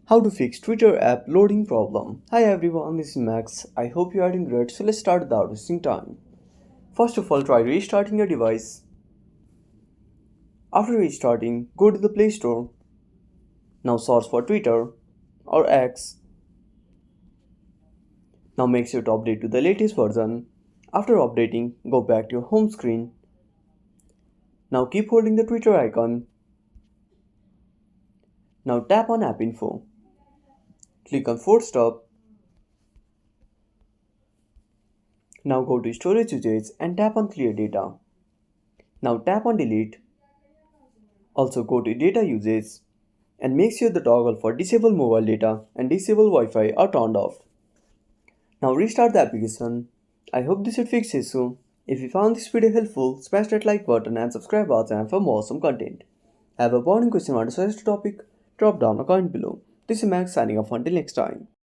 How to fix Twitter app loading problem. Hi everyone, this is Max. I hope you are doing great. So let's start without wasting time. First of all, try restarting your device. After restarting, go to the Play Store. Now search for Twitter or X. Now make sure to update to the latest version. After updating, go back to your home screen. Now keep holding the Twitter icon. Now tap on App Info. Click on Force Stop. Now go to Storage Usage and tap on Clear Data. Now tap on Delete. Also go to Data Usage and make sure the toggle for disable mobile data and disable Wi-Fi are turned off. Now restart the application. I hope this should fix issue. If you found this video helpful, smash that like button and subscribe our channel for more awesome content. Have a burning question or a suggested topic? Drop down a comment below. This is Max signing off until next time.